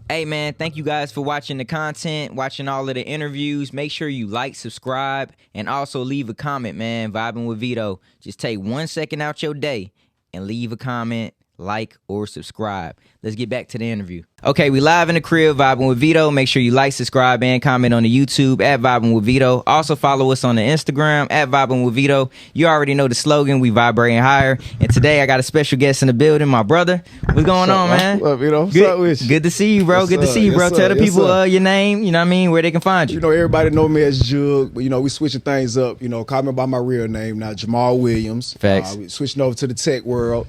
Hey, man, thank you guys for watching the content, watching all of the interviews. Make sure you like, subscribe, and also leave a comment, man. Vibin with Veto. Just take 1 second out your day and leave a comment, like, or subscribe. Let's get back to the interview. Okay, we live in the crib, Vibin with Veto. Make sure you like, subscribe, and comment on the YouTube at Vibin with Veto. Also follow us on the Instagram at Vibin with Veto. You already know the slogan, we vibrating higher. And today I got a special guest in the building, my brother. What's going on, man? What's up, Vito? What's up with you? Good to see you, bro. Good to see you, bro. Tell the people your name, you know what I mean, where they can find you. You know, everybody know me as Jug, but, you know, we switching things up. You know, call me by my real name now, Jamal Williams. Facts. We switching over to the tech world.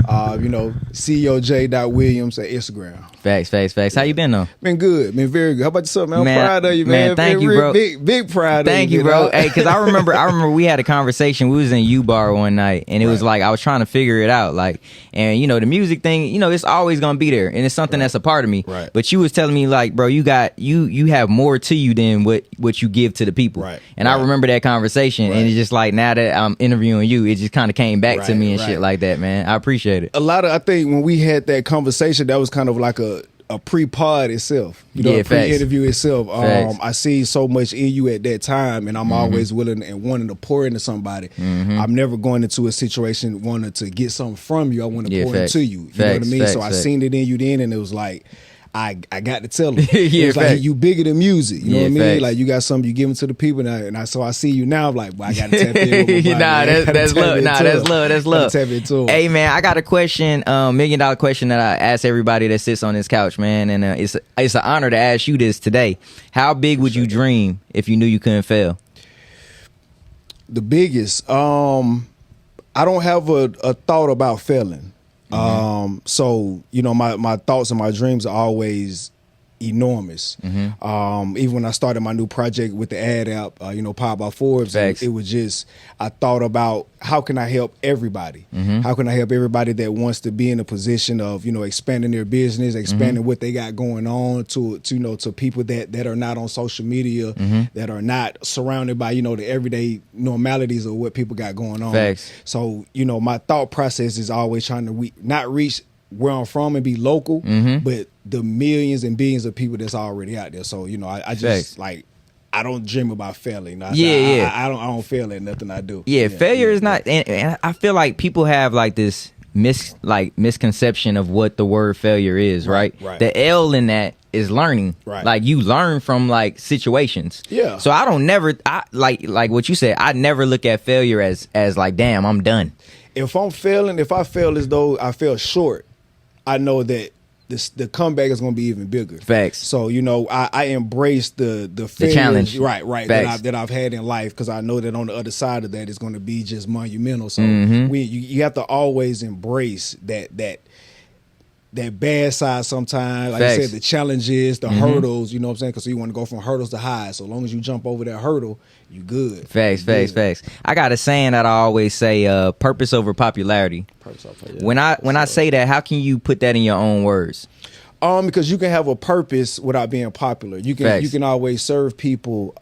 You know, CEOJ.Williams at Instagram. Facts. How you been, though? Been good. Been very good. How about yourself, man? I'm proud of you, man. Thank you, bro. Big pride of you. Thank you, bro. Hey, because I remember we had a conversation. We was in U-Bar one night, and it was like I was trying to figure it out. Like, and, you know, the music thing, you know, it's always going to be there, and it's something that's a part of me. Right. But you was telling me, like, bro, you have more to you than what you give to the people. Right. And I remember that conversation, and it's just like, now that I'm interviewing you, it just kind of came back to me and shit like that, man. I appreciate it. I think when we had that conversation, that was kind of like a pre-pod itself, you know, a pre-interview itself. I see so much in you at that time, and I'm always willing and wanting to pour into somebody. I'm never going into a situation wanting to get something from you. I want to pour into you. You know what I mean? So I seen it in you then, and it was like, I got to tell them. It's like, you bigger than music. You know what I mean? Like, you got something you giving to the people, so I see you now. I'm like, well, I got to tap in. That's love. That's love. Tap into hey, man, I got a question, $1 million question that I ask everybody that sits on this couch, man, and it's an honor to ask you this today. How big would you dream if you knew you couldn't fail? The biggest. I don't have a thought about failing. So, you know, my thoughts and my dreams are always enormous. Even when I started my new project with the ad app, you know, powered by Forbes, it was just, I thought about how can I help everybody? How can I help everybody that wants to be in a position of, you know, expanding their business, expanding what they got going on to you know, to people that are not on social media, that are not surrounded by, you know, the everyday normalities of what people got going on. So, you know, my thought process is always trying to not reach where I'm from and be local, but the millions and billions of people that's already out there. So, you know, I just like, I don't dream about failing. I don't fail at nothing I do. Failure is not, and I feel like people have like this misconception of what the word failure is, right? The L in that is learning. Like, you learn from like situations. So I don't like what you said, I never look at failure as like, damn, I'm done. If I'm failing, if I fail as though I fell short, I know that the comeback is going to be even bigger. So, you know, I embrace the challenge, that I've had in life, because I know that on the other side of that is going to be just monumental. So you have to always embrace that bad side sometimes. Like I said, the challenges, the hurdles, you know what I'm saying? Because you want to go from hurdles to highs. So long as you jump over that hurdle, you good. Facts. I got a saying that I always say, purpose over popularity. When I say that, how can you put that in your own words? Because you can have a purpose without being popular. You can always serve people,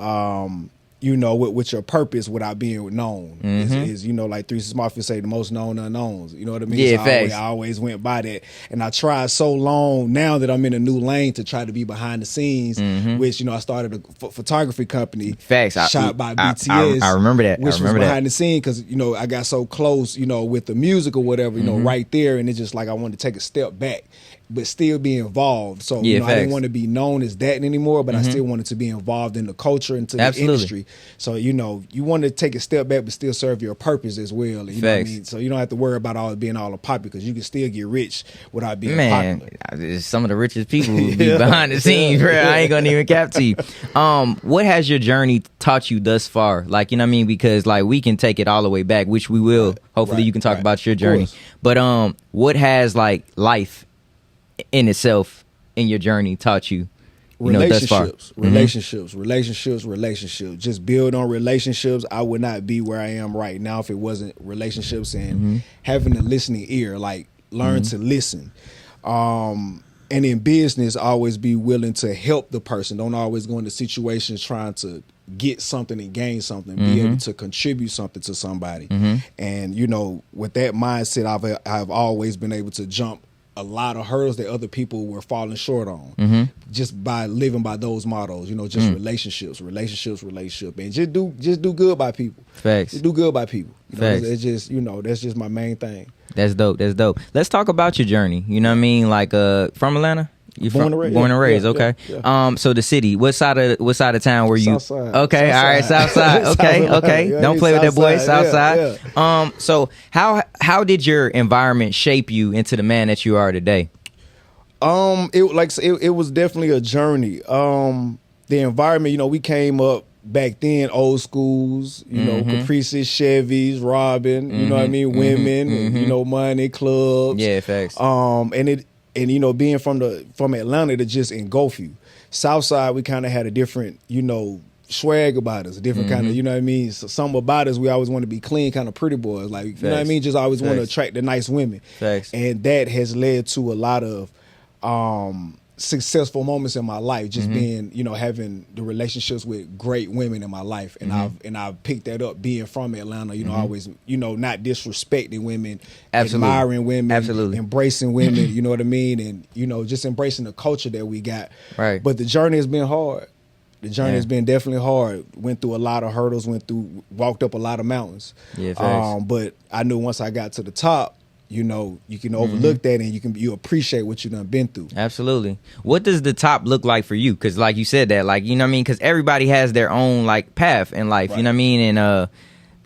you know, with your purpose without being known. Is you know, like Three Six Mafia say, the most known unknowns. You know what I mean? I always went by that, and I tried so long now that I'm in a new lane to try to be behind the scenes. Which, you know, I started a photography company. Shot by BTS. I remember that. Which was behind the scene because, you know, I got so close, you know, with the music or whatever, you know, right there, and it's just like I wanted to take a step back, but still be involved. So, you know, I didn't want to be known as that anymore, but I still wanted to be involved in the culture and to the industry. So, you know, you want to take a step back, but still serve your purpose as well. You know what I mean? So you don't have to worry about all being all popular, because you can still get rich without being popular. Some of the richest people be behind the scenes, bro. I ain't gonna even cap to you. What has your journey taught you thus far? Like, you know what I mean? Because like, we can take it all the way back, which we will. Hopefully you can talk about your journey. But what has like life in itself in your journey taught you? Relationships. Just build on relationships. I would not be where I am right now if it wasn't relationships and having a listening ear. Like, learn to listen. And in business, always be willing to help the person. Don't always go into situations trying to get something and gain something. Be able to contribute something to somebody. And, you know, with that mindset, I've always been able to jump a lot of hurdles that other people were falling short on just by living by those mottos, just relationships, and just do good by people. Facts. Just do good by people. Facts. It's just, that's just my main thing. That's dope. Let's talk about your journey. You know what I mean? Like from Atlanta? You born and raised, okay. Yeah. So the city, what side of town were you? South side. Okay, all right, South side. Okay. Yeah, Don't play with that boy, South side. Yeah. So how did your environment shape you into the man that you are today? It was definitely a journey. The environment, we came up back then, old schools, Caprices, Chevys, robbing, you know what I mean, women, money, clubs. Yeah, facts. And being from Atlanta, to just engulf you. Southside, we kind of had a different, swag about us, a different kind of, you know what I mean? So something about us, we always want to be clean, kind of pretty boys, like, you know what I mean? Just always want to attract the nice women. Facts. And that has led to a lot of successful moments in my life, just being, having the relationships with great women in my life. And I've picked that up being from Atlanta, always, not disrespecting women, Absolutely. admiring women, Absolutely. embracing women, you know what I mean? And, just embracing the culture that we got. Right. But the journey has been hard. The journey has been definitely hard. Went through a lot of hurdles, walked up a lot of mountains. Yeah, facts. But I knew once I got to the top, you can overlook that, and you appreciate what you done been through. Absolutely. What does the top look like for you? Because like you said that, like, you know what I mean? Because everybody has their own like path in life, Right. you know what I mean? And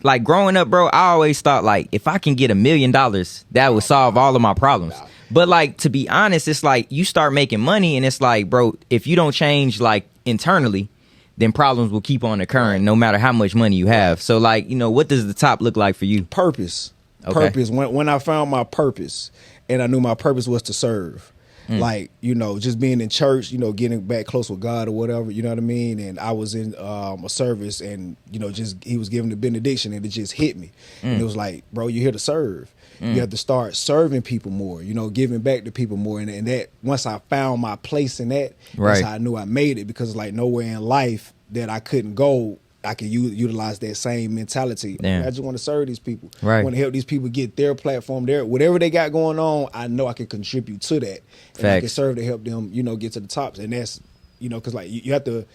like growing up, bro, I always thought like if I can get $1 million, that would solve all of my problems. But like, to be honest, it's like you start making money and it's like, bro, if you don't change like internally, then problems will keep on occurring no matter how much money you have. So like, what does the top look like for you? Purpose. Okay. Purpose. When I found my purpose, and I knew my purpose was to serve. Like, just being in church, getting back close with God or whatever, you know what I mean? And I was in a service, and, just he was giving the benediction, and it just hit me. And it was like, bro, you're here to serve. You have to start serving people more, giving back to people more. And that, once I found my place in that, Right. that's how I knew I made it, because like nowhere in life that I couldn't go, I can utilize that same mentality. Damn. I just want to serve these people. Right. I want to help these people get their platform, whatever they got going on. I know I can contribute to that. And I can Facts. serve to help them, get to the tops. And that's, because like you have to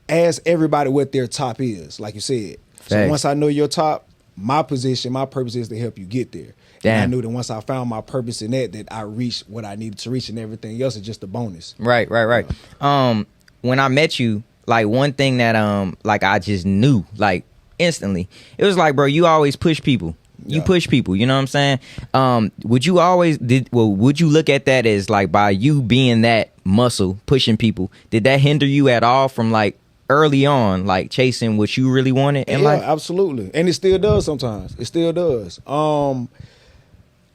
ask everybody what their top is, like you said. So Facts. once I know your top, my position, my purpose is to help you get there. Damn. And I knew that once I found my purpose in that I reached what I needed to reach, and everything else is just a bonus. Right. When I met you, like one thing that like I just knew like instantly, it was like, bro, you always push people. You push people, you know what I'm saying? Would you look at that as like, by you being that muscle pushing people, did that hinder you at all from like early on, like chasing what you really wanted in life? Absolutely. And it still does sometimes. It still does.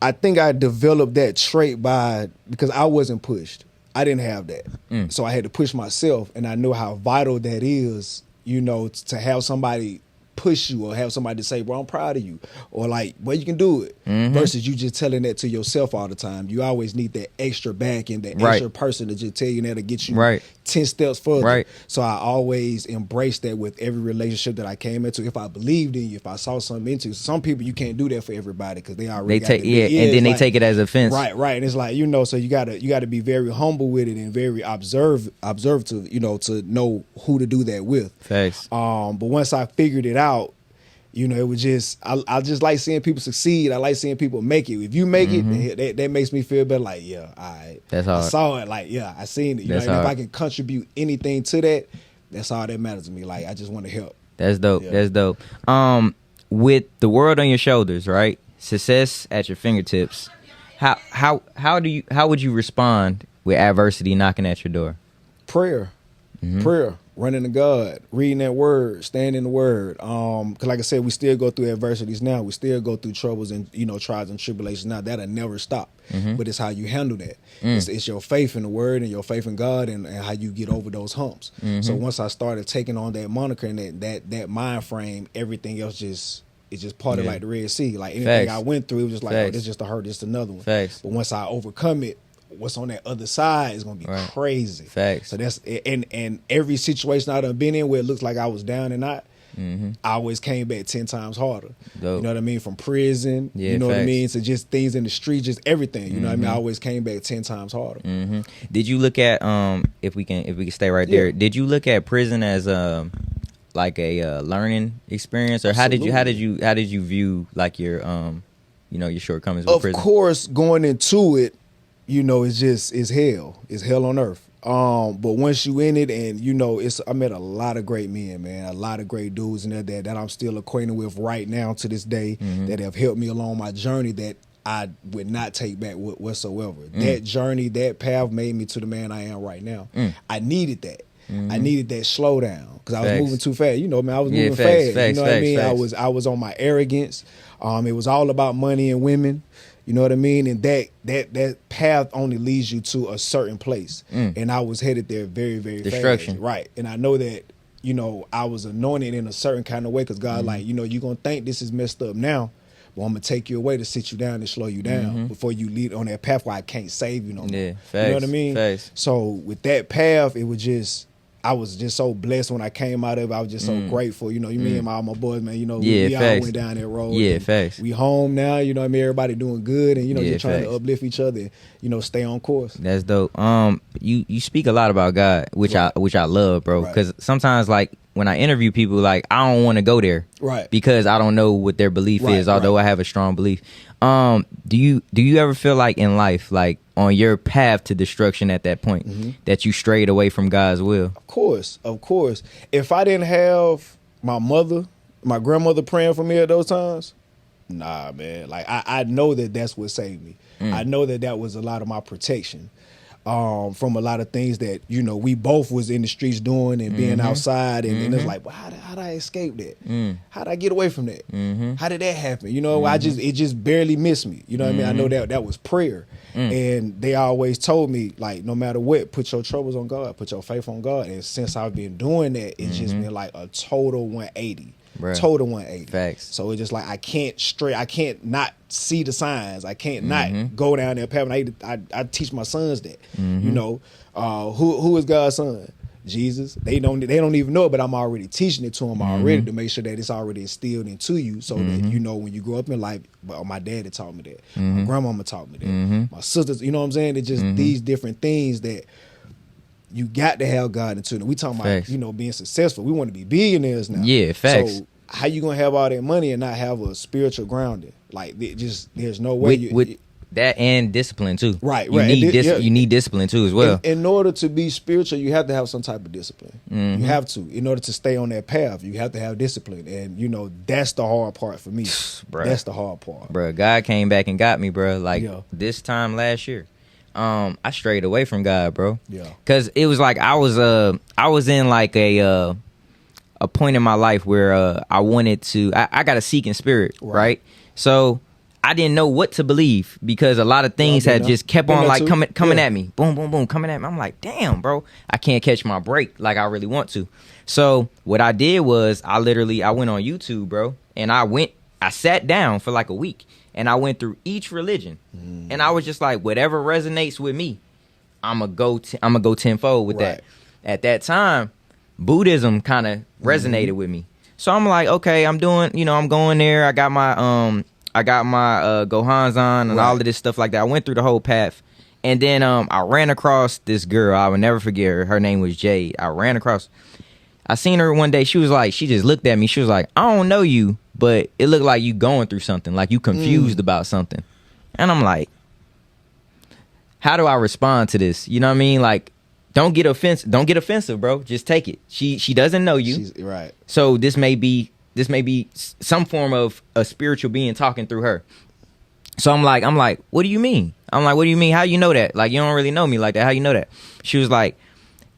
I think I developed that trait because I wasn't pushed. I didn't have that. So I had to push myself, and I know how vital that is, to have somebody push you, or have somebody to say, bro, I'm proud of you, or like, well, you can do it, versus you just telling that to yourself all the time. You always need that extra back and that extra person to just tell you that, to get you 10 steps further. Right. So I always embraced that with every relationship that I came into. If I believed in you, if I saw something into you. Some people, you can't do that for everybody, because they already and then they take it as offense. Right. And it's like, so you gotta be very humble with it, and very observative, to know who to do that with. Facts. But once I figured it out, it was just, I just like seeing people succeed. I like seeing people make it. If you make it, that makes me feel better. Like, yeah, all right. That's hard. I saw it. Like, yeah, I seen it. And if I can contribute anything to that, that's all that matters to me. Like, I just want to help. That's dope. Yeah. That's dope. With the world on your shoulders, right? Success at your fingertips. How would you respond with adversity knocking at your door? Prayer, running to God, reading that word, staying in the word. Because like I said, we still go through adversities now. We still go through troubles and trials and tribulations now. That'll never stop. But it's how you handle that. It's your faith in the word, and your faith in God, and how you get over those humps. So once I started taking on that moniker and that mind frame, everything else just parted like the Red Sea. Like anything I went through, it was just like, oh, this is just a hurt, this is another one. Facts. But once I overcome it, what's on that other side is gonna be crazy. Facts. So that's and every situation I done been in where it looks like I was down and out, I always came back 10 times harder. Dope. You know what I mean? From prison, Yeah, you know what I facts. mean? To just things in the street, just everything. You know what I mean? I always came back 10 times harder. Did you look at if we can stay right there? Did you look at prison as like a learning experience, or how did you view like your your shortcomings with prison? Of course, going into it, it's hell. It's hell on earth. But once you in it, and I met a lot of great men, man, a lot of great dudes in there that I'm still acquainted with right now to this day, that have helped me along my journey that I would not take back whatsoever. That journey, that path made me to the man I am right now. I needed that. I needed that slowdown because I was moving too fast. I was moving fast. Facts, what I mean? facts. I was on my arrogance. It was all about money and women. You know what I mean? And that path only leads you to a certain place. And I was headed there very, very Destruction. fast. Right. And I know that, I was anointed in a certain kind of way because God, you're going to think this is messed up now. Well, I'm going to take you away to sit you down and slow you down before you lead on that path where I can't save you no more. Yeah, facts, you know what I mean? Facts. So with that path, I was just so blessed when I came out of it. I was just so grateful. Me and all my boys, man, we all went down that road. Yeah, facts. We home now, what I mean? Everybody doing good and, just trying facts. to uplift each other and, stay on course. That's dope. You speak a lot about God, which I love, bro. Because sometimes, like, when I interview people, like, I don't want to go there, right? Because I don't know what their belief is, although I have a strong belief. Do you ever feel like in life, like on your path to destruction at that point, that you strayed away from God's will? Of course. If I didn't have my grandmother praying for me at those times, nah, man. Like I know that's what saved me. I know that was a lot of my protection. From a lot of things that we both was in the streets doing and being outside, and it's like, well, how did I escape that? How did I get away from that? How did that happen? It just barely missed me. You know what I mean? I know that was prayer, and they always told me, like, no matter what, put your troubles on God, put your faith on God. And since I've been doing that, it's just been like a total 180. Bruh. Total 180. Facts. So it's just like I can't not see the signs. I can't not go down that path. And I teach my sons that. Who is God's son? Jesus. They don't even know it, but I'm already teaching it to them already to make sure that it's already instilled into you, so that when you grow up in life. Well, my daddy taught me that. My grandmama taught me that. My sisters. You know what I'm saying? It's just these different things that you got to have God into it. We talking about, being successful. We want to be billionaires now. Yeah, facts. So how you gonna have all that money and not have a spiritual grounding? Like, there's no way. With that and discipline too. Right. You need discipline too as well. In order to be spiritual, you have to have some type of discipline. You have to. In order to stay on that path, you have to have discipline. And that's the hard part for me. Bruh. That's the hard part. Bruh, God came back and got me, bruh. Like this time last year. I strayed away from God, bro. Yeah. Cause it was like I was in like a point in my life where I wanted to. I got a seeking spirit, right? So I didn't know what to believe because a lot of things had just kept on like coming at me, boom, boom, boom, coming at me. I'm like, damn, bro, I can't catch my break like I really want to. So what I did was I went on YouTube, bro, and I sat down for like a week. And I went through each religion, and I was just like, whatever resonates with me, I'ma go tenfold with that. At that time, Buddhism kind of resonated with me, so I'm like, okay, I'm going there. I got my Gohans on and all of this stuff like that. I went through the whole path, and then I ran across this girl. I will never forget her. Her name was Jade. I seen her one day. She just looked at me. She was like, I don't know you, but it looked like you going through something, like you confused about something. And I'm like, how do I respond to this? You know what I mean? Like, don't get offensive, bro. Just take it. She doesn't know you. She's, right. So this may be some form of a spiritual being talking through her. So I'm like, what do you mean? I'm like, what do you mean? How you know that? Like, you don't really know me like that. How you know that? She was like,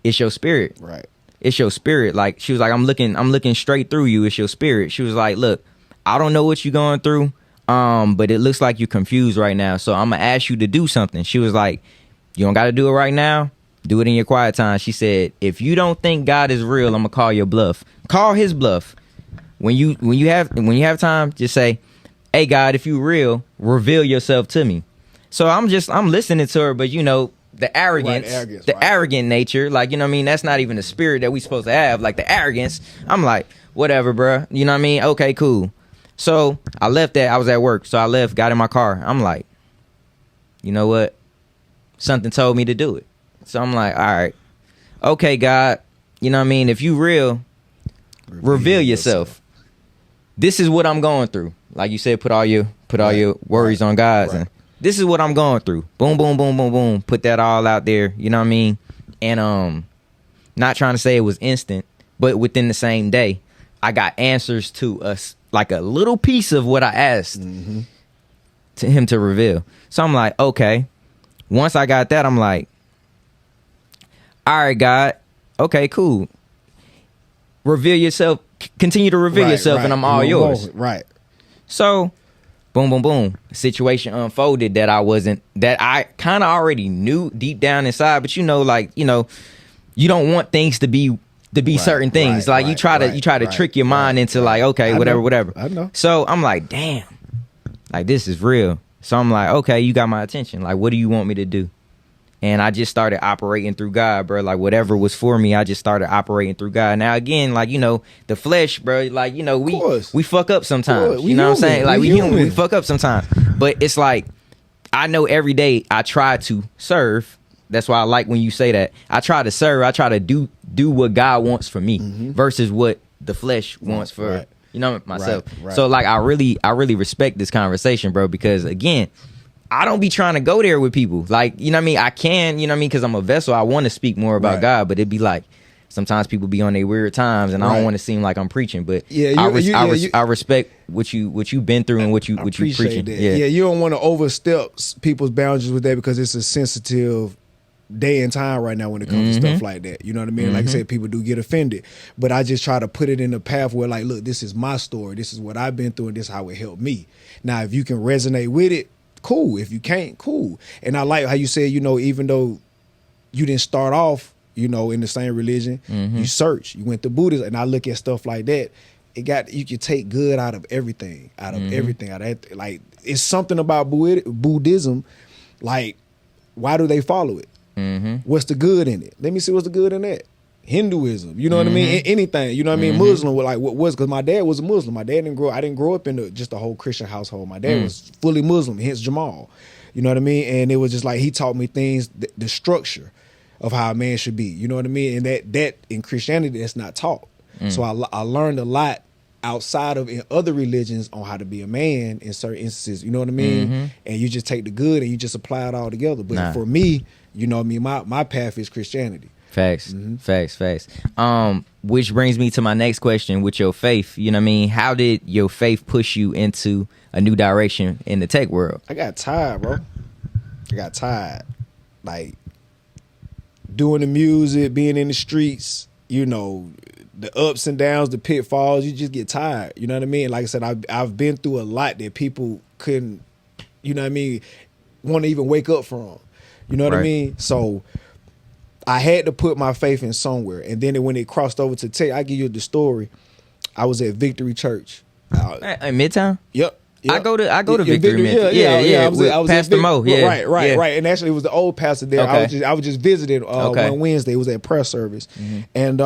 it's your spirit. Right. It's your spirit. Like, she was like, I'm looking straight through you. It's your spirit. She was like, look, I don't know what you're going through, but it looks like you're confused right now. So I'm gonna ask you to do something. She was like, you don't got to do it right now. Do it in your quiet time. She said, if you don't think God is real, I'm gonna call your bluff. Call his bluff. When you have time, just say, hey God, if you real, reveal yourself to me. So I'm listening to her, but the arrogance, arrogant nature, like, you know what I mean? That's not even the spirit that we supposed to have, like the arrogance. I'm like, whatever, bro. You know what I mean? Okay, cool. So I left that. I was at work. So I left, got in my car. I'm like, you know what? Something told me to do it. So I'm like, all right. Okay, God. You know what I mean? If you real, reveal yourself. This is what I'm going through. Like you said, put all your worries on God. And this is what I'm going through. Boom, boom, boom, boom, boom. Put that all out there. You know what I mean? And not trying to say it was instant, but within the same day, I got answers to us, like a little piece of what I asked to him to reveal. So I'm like, okay. Once I got that, I'm like, all right, God. Okay, cool. Reveal yourself. Continue to reveal yourself, and I'm all yours. Right. So, boom, boom, boom. Situation unfolded that I kind of already knew deep down inside, but you don't want things to be certain things. You try to trick your mind into like, okay, whatever. I know. So I'm like, damn, like this is real. So I'm like, okay, you got my attention. Like, what do you want me to do? And I just started operating through God, bro. Like, whatever was for me, I just started operating through God. Now, again, like, the flesh, bro, like, we fuck up sometimes. You know what I'm saying? Like, we human. We fuck up sometimes. But it's like, I know every day I try to serve. That's why I like when you say that. I try to serve. I try to do what God wants for me versus what the flesh wants for, myself. Right. So, like, I really respect this conversation, bro, because, again, I don't be trying to go there with people. Like, you know what I mean? I can, you know what I mean? Because I'm a vessel. I want to speak more about God, but it'd be like, sometimes people be on their weird times, and I don't want to seem like I'm preaching. But I respect what you've been through and what you preaching. That. Yeah, you don't want to overstep people's boundaries with that because it's a sensitive day and time right now when it comes to stuff like that. You know what I mean? Like I said, people do get offended, but I just try to put it in a path where, like, look, this is my story. This is what I've been through, and this is how it helped me. Now, if you can resonate with it, cool. If you can't, cool. And I like how you said, even though you didn't start off, in the same religion, you search. You went to Buddhism, and I look at stuff like that. You can take good out of everything, like, it's something about Buddhism. Like, why do they follow it? What's the good in it? Let me see what's the good in that. Hinduism, you know what I mean? Anything, you know what I mean? Muslim, like, what was, because my dad was a Muslim. I didn't grow up in just a whole Christian household. My dad was fully Muslim, hence Jamal. You know what I mean? And it was just like, he taught me things, the structure of how a man should be. You know what I mean? And that in Christianity, that's not taught. So I learned a lot outside of in other religions on how to be a man in certain instances. You know what I mean? And you just take the good and you just apply it all together. But for me, you know what I mean? My path is Christianity. Facts. Which brings me to my next question with your faith. You know what I mean? How did your faith push you into a new direction in the tech world? I got tired, bro. Like, doing the music, being in the streets, the ups and downs, the pitfalls, you just get tired. You know what I mean? Like I said, I've been through a lot that people couldn't, you know what I mean, want to even wake up from. You know what I mean? So I had to put my faith in somewhere. And then when it crossed over to tech, I give you the story. I was at Victory Church. In Midtown? Yep. I go to Victory. Yeah. I was Pastor Mo. Yeah. Right. And actually, it was the old pastor there. Okay. I was just visiting one Wednesday. It was at prayer service, and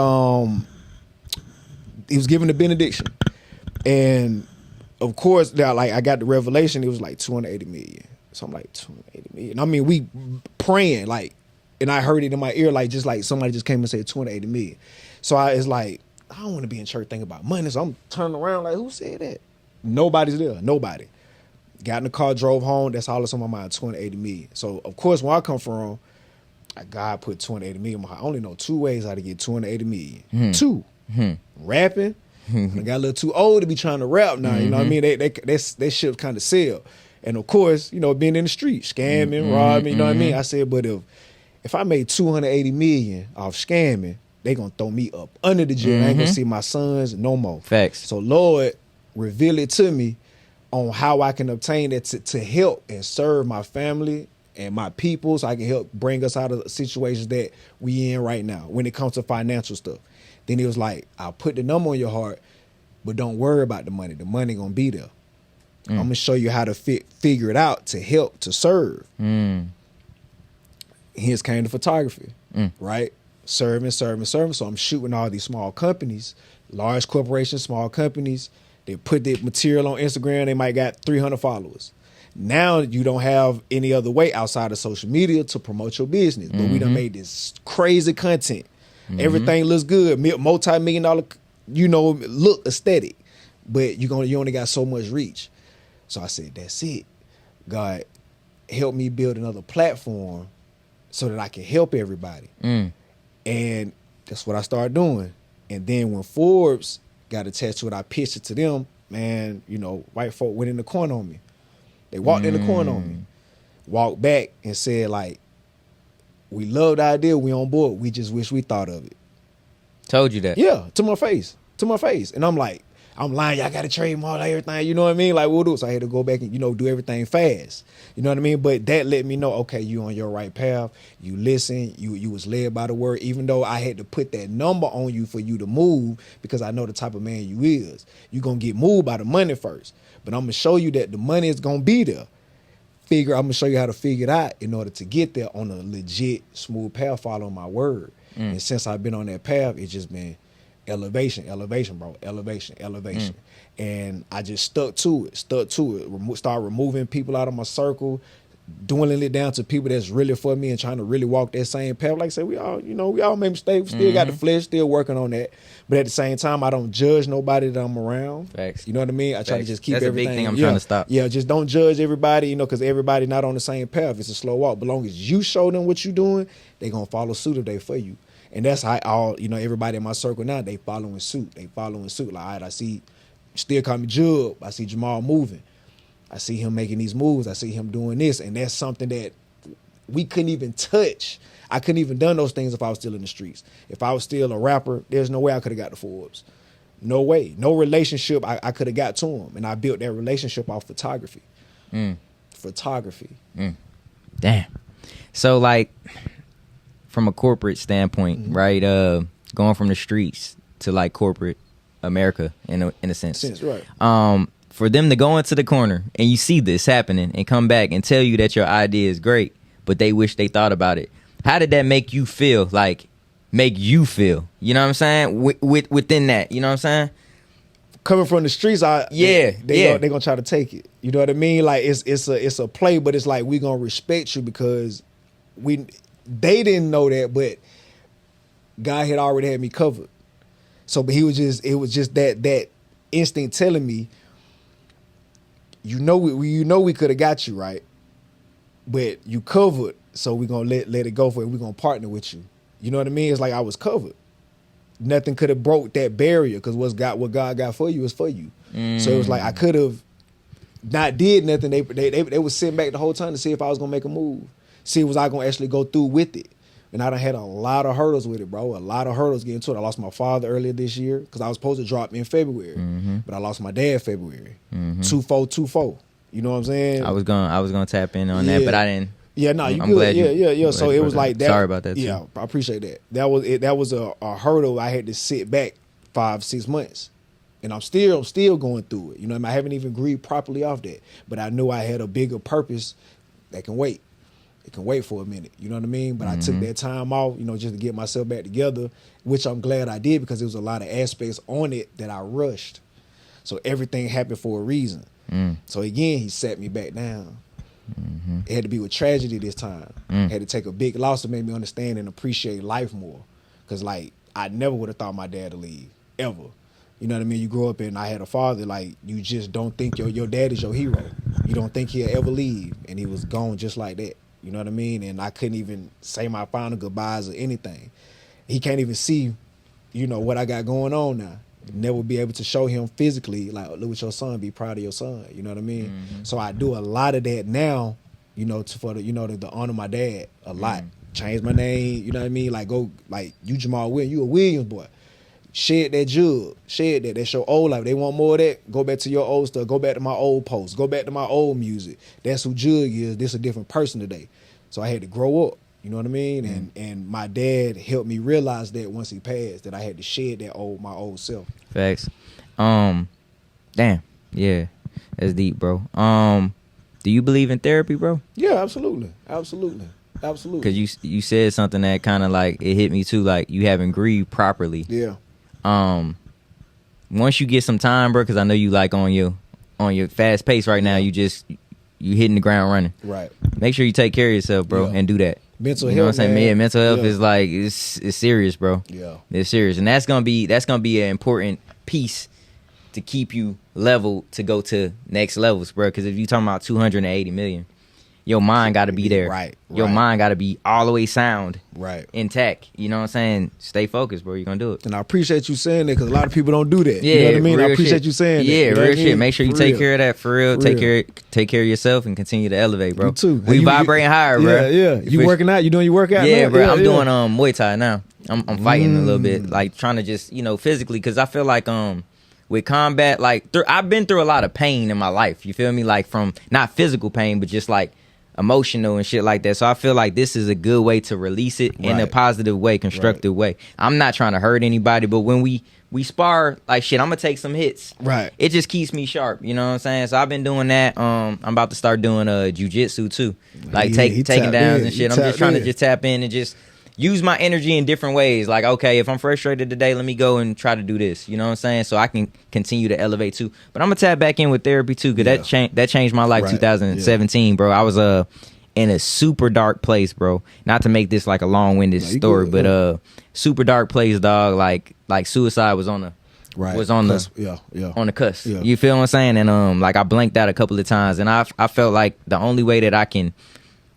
he was giving the benediction, and of course, now, like, I got the revelation. It was like 280 million. So I'm like, 280 million. I mean, we praying, like, and I heard it in my ear, like, just like somebody just came and said 280 million. So it's like, I don't want to be in church thinking about money. So I'm turning around like, who said that? Nobody's there. Nobody. Got in the car, drove home. That's all that's on my mind, 280 million. So, of course, where I come from, God put 280 million. I only know two ways how to get 280 million. Two. Rapping. I got a little too old to be trying to rap now. You know what I mean? That ship kind of sailed. And, of course, being in the street, scamming, robbing, you know what I mean? I said, but if I made 280 million off scamming, they going to throw me up under the jail. I ain't going to see my sons no more. Facts. So, Lord, reveal it to me on how I can obtain that to help and serve my family and my people, so I can help bring us out of the situations that we in right now when it comes to financial stuff. Then he was like, I'll put the number on your heart, but don't worry about the money. The money gonna be there. I'm gonna show you how to figure it out to help, to serve. Hence came the photography, right? Serving. So I'm shooting all these small companies, large corporations, small companies. They put the material on Instagram. They might got 300 followers. Now you don't have any other way outside of social media to promote your business. But we done made this crazy content. Everything looks good, multi-million-dollar, look aesthetic. But you only got so much reach. So I said, that's it. God, help me build another platform so that I can help everybody. And that's what I started doing. And then when Forbes got attached to it, I pitched it to them. Man, white folk went in the corner on me. They walked in the corner on me, walked back and said, like, we love the idea, we on board. We just wish we thought of it. Told you that? Yeah, to my face. And I'm like, I'm lying, y'all got to trademark everything, you know what I mean? Like, we'll do it. So I had to go back and, do everything fast. You know what I mean? But that let me know, okay, you on your right path. You listen, you was led by the word, even though I had to put that number on you for you to move because I know the type of man you is. You going to get moved by the money first. But I'm going to show you that the money is going to be there. I'm going to show you how to figure it out in order to get there on a legit, smooth path, following my word. And since I've been on that path, it's just been elevation, bro. Elevation. And I just stuck to it. Start removing people out of my circle, dwindling it down to people that's really for me and trying to really walk that same path. Like I said, we all make mistakes. We still got the flesh, still working on that. But at the same time, I don't judge nobody that I'm around. Facts. You know what I mean? I try to just keep everything. That's a big thing I'm trying to stop. Yeah, just don't judge everybody, because everybody not on the same path. It's a slow walk. But as long as you show them what you're doing, they going to follow suit if they for you. And that's how everybody in my circle now, they following suit. Like, all right, I see, still call me Jub. I see Jamal moving. I see him making these moves. I see him doing this. And that's something that we couldn't even touch. I couldn't even done those things if I was still in the streets. If I was still a rapper, there's no way I could have got to Forbes. No way. No relationship I could have got to him. And I built that relationship off photography. Photography. Damn. So, like, from a corporate standpoint, right? Going from the streets to, like, corporate America in a sense. Right. For them to go into the corner and you see this happening and come back and tell you that your idea is great, but they wish they thought about it. How did that make you feel? Like, make you feel? You know what I'm saying? Within that, you know what I'm saying? Coming from the streets, they gonna try to take it. You know what I mean? Like, it's a play, but it's like, we gonna respect you because they didn't know that, but God had already had me covered. So, but it was just that instinct telling me, we could have got you, right? But you covered, so we're gonna let it go for it. We're gonna partner with you. You know what I mean? It's like I was covered. Nothing could have broke that barrier because what God got for you is for you. So it was like I could have not did nothing. They was sitting back the whole time to see if I was gonna make a move. See, was I gonna actually go through with it? And I done had a lot of hurdles with it, bro. A lot of hurdles getting to it. I lost my father earlier this year because I was supposed to drop in February, but I lost my dad February. 2-4. You know what I'm saying? I was gonna tap in on that, but I didn't. Yeah, no, I'm glad yeah. So it was like that. Sorry about that. Yeah, I appreciate that. That was a hurdle. I had to sit back 5-6 months, and I'm still going through it. You know, I haven't even grieved properly off that, but I knew I had a bigger purpose that can wait. It can wait for a minute. You know what I mean? But I took that time off, just to get myself back together, which I'm glad I did because there was a lot of aspects on it that I rushed. So everything happened for a reason. So again, he sat me back down. It had to be with tragedy this time. Had to take a big loss to make me understand and appreciate life more. Because, like, I never would have thought my dad to leave, ever. You know what I mean? You grow up and I had a father, like, you just don't think your dad is your hero. You don't think he'll ever leave. And he was gone just like that. You know what I mean? And I couldn't even say my final goodbyes or anything. He can't even see, what I got going on now. Never be able to show him physically, like, look at your son, be proud of your son. You know what I mean? So I do a lot of that now, to honor my dad a lot. Change my name, you know what I mean? Like, go, like, you Jamal Williams, you a Williams boy. Shed that jug, shed that. That's your old life. They want more of that, go back to your old stuff. Go back to my old posts. Go back to my old music. That's who Jug is. This a different person today. So I had to grow up. You know what I mean? And my dad helped me realize that once he passed, that I had to shed my old self. Facts. Damn. Yeah. That's deep, bro. Do you believe in therapy, bro? Yeah, absolutely. Absolutely. Absolutely. Because you said something that kind of like it hit me too. Like you haven't grieved properly. Yeah. Once you get some time, bro, because I know you like on your fast pace right now. You hitting the ground running. Right. Make sure you take care of yourself, bro, and do that. Mental health. You know what I'm saying? Man. Mental health is like it's serious, bro. Yeah. It's serious, and that's gonna be an important piece to keep you level to go to next levels, bro. Because if you talking about 280 million, your mind got to be there. Right. Your mind got to be all the way sound. Right. Intact. You know what I'm saying? Stay focused, bro. You're gonna do it. And I appreciate you saying that because a lot of people don't do that. Yeah, you know what I mean? I appreciate shit. you saying that. Yeah, You know real what I shit. mean? Make sure you For take real. care of that for real. For Take care of yourself and continue to elevate, bro. You too. We vibrating higher, bro. Yeah. You working out? You doing your workout? Yeah, now? bro. I'm doing Muay Thai now. I'm fighting a little bit, like trying to just physically, because I feel like with combat, like I've been through a lot of pain in my life. You feel me? Like from not physical pain, but just like emotional and shit like that. So I feel like this is a good way to release it in a positive way, constructive way. I'm not trying to hurt anybody, but when we spar, like shit, I'm gonna take some hits. Right. It just keeps me sharp. You know what I'm saying? So I've been doing that. I'm about to start doing jiu-jitsu too. Like taking downs and shit. I'm just trying to just tap in and just use my energy in different ways. Like, okay, if I'm frustrated today, let me go and try to do this. You know what I'm saying? So I can continue to elevate too. But I'm gonna tap back in with therapy too, because that changed my life. 2017, bro. I was in a super dark place, bro. Not to make this like a long-winded story, but super dark place, dog. Like suicide was on the on the cusp. Yeah. You feel what I'm saying? And like I blanked out a couple of times, and I felt like the only way that I can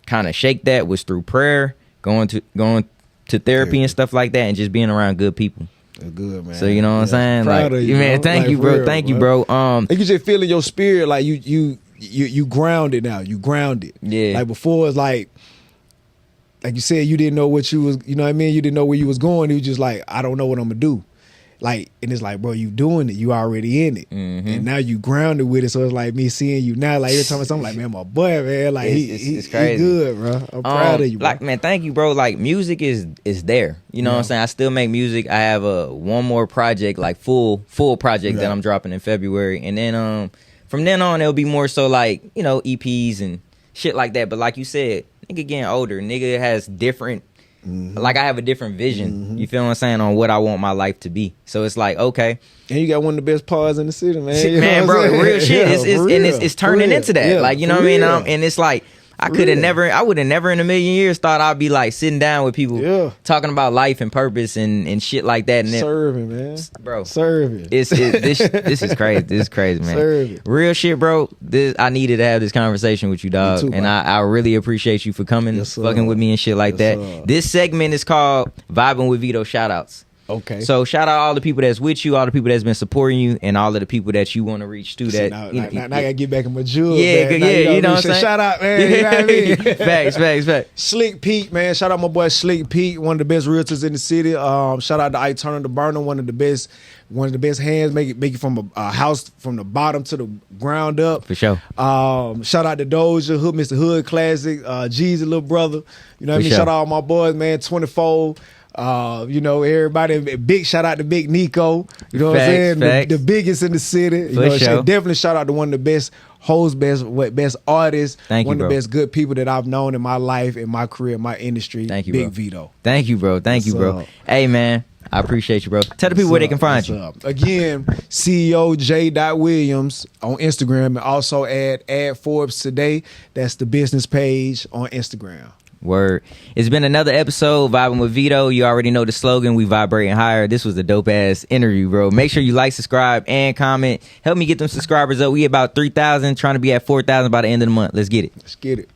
kind of shake that was through prayer, going to therapy and stuff like that, and just being around good people. That's good, man. So you know what I'm saying? Proud like, of you, man, thank you, bro. Thank you, bro. You can just feel in your spirit, like you grounded now. You grounded. Yeah. Like before, it's like you said, you didn't know what you was. You know what I mean? You didn't know where you was going. You was just like, I don't know what I'm gonna do. Like, and it's like, bro, you doing it. You already in it, and now you grounded with it. So it's like me seeing you now. Like every time I'm like, man, my boy, man, like it's crazy. He good, bro. I'm proud of you, bro. Like, man, thank you, bro. Like, music is there. You know what I'm saying? I still make music. I have one more project, like full project that I'm dropping in February, and then from then on it'll be more so like EPs and shit like that. But like you said, nigga getting older, nigga has different. Like I have a different vision, you feel what I'm saying, on what I want my life to be. So it's like, okay. And you got one of the best pods in the city, man. You man, bro, real shit. It's turning into that. Yeah, like, you know what I mean? And it's like, I would have never in a million years thought I'd be like sitting down with people talking about life and purpose and shit like that. And serving, man. Bro. Serving. This is crazy. This is crazy, man. Serving. Real shit, bro. I needed to have this conversation with you, dog. Me too, and I really appreciate you for coming, fucking with me and shit like that. Sir. This segment is called Vibin With Veto Shoutouts. Okay. So shout out all the people that's with you, all the people that's been supporting you, and all of the people that you want to reach through that. Now I gotta get back in my jewel. Yeah, man. you know what I'm saying? Shout out, man. You know what I mean? Facts. Slick Pete, man. Shout out my boy Slick Pete, one of the best realtors in the city. Shout out to Ike Turner the Burner, one of the best hands. Make it from a house from the bottom to the ground up. For sure. Shout out to Doja, Mr. Hood Classic, Jeezy little brother. You know what I mean? Sure. Shout out all my boys, man. 24. Everybody, big shout out to Big Nico. You know what I'm saying? The biggest in the city. You know what I'm saying? Definitely shout out to one of the best hosts, best artists, one of the best good people that I've known in my life, in my career, in my industry. Thank you, Big bro. Vito. Thank you, bro. Thank you, bro. Hey, man. I appreciate you, bro. Tell the people where they can find you. Again, CEO J. Williams on Instagram, and also add Forbes today. That's the business page on Instagram. Word. It's been another episode, Vibin' with Veto. You already know the slogan, we vibrating higher. This was a dope ass interview, bro. Make sure you like, subscribe, and comment. Help me get them subscribers up. We about 3,000, trying to be at 4,000 by the end of the month. Let's get it.